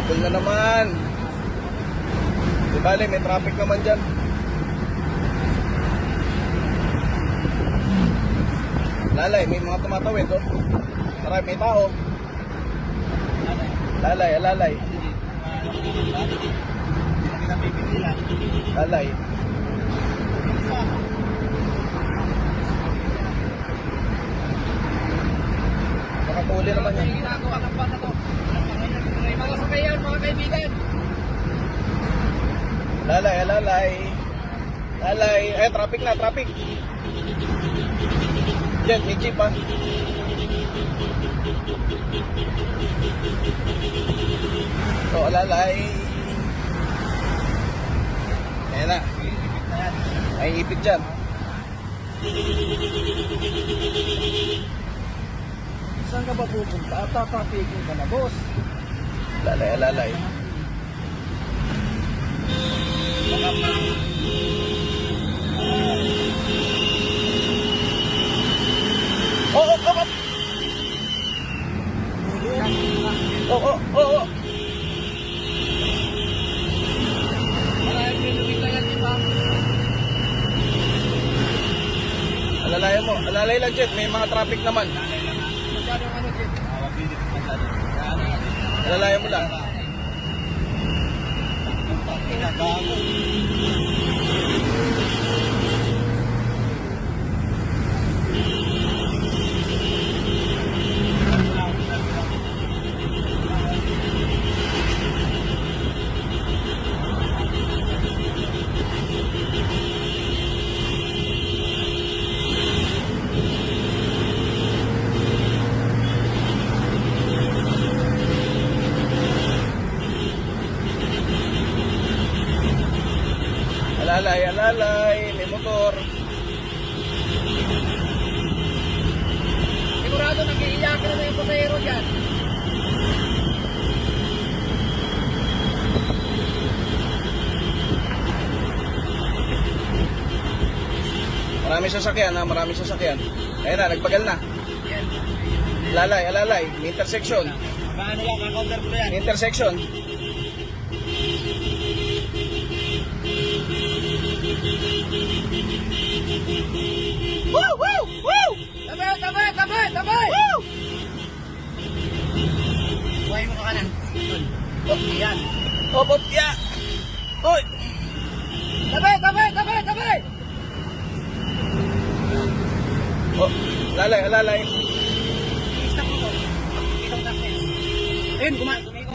Habol na naman. Di bale, may traffic naman dyan. Lalay, may mga tumatawid, oh. Marami, may tao. Lalay, alalay. Lalay. Nakatuli naman yan. Ginagawa ng bata to. May mga sakayan, mga kaibigan. Lalay, alalay. Lalay. Eh, traffic na, traffic. Diyan, may jeep, ha. So, alalay. Ayan na. May ipit dyan. Saan ka ba pupunta? Tatapigin ka na, boss. Lalay, alalay. Oh, oh, oh, oh. Oh, oh, oh, oh. Maraming pinugin na yan, di ba? Alalay mo. Alalay lang, Jet. May mga traffic naman. Masyadong ano, Jim? Alalay mo lang. Alalay, alalay. May motor. Sigurado nag-iiyakin na yung pasahero dyan. Maraming sasakyan, ha? Maraming sasakyan. Ayan na, nagpagal na. Alalay, alalay. May intersection. Paano lang, kakounter mo yan? May intersection. Woo! Woo! Woo! Tabi, tabi, tabi, tabi! Woo! Buhay mo ka kanan. Oh, yan. Hop, hop, yeah! Hoy! Tabi, tabi, tabi, tabi! Oh, alalay, alalay. I-stop mo ko. Itong darkness. Ayun,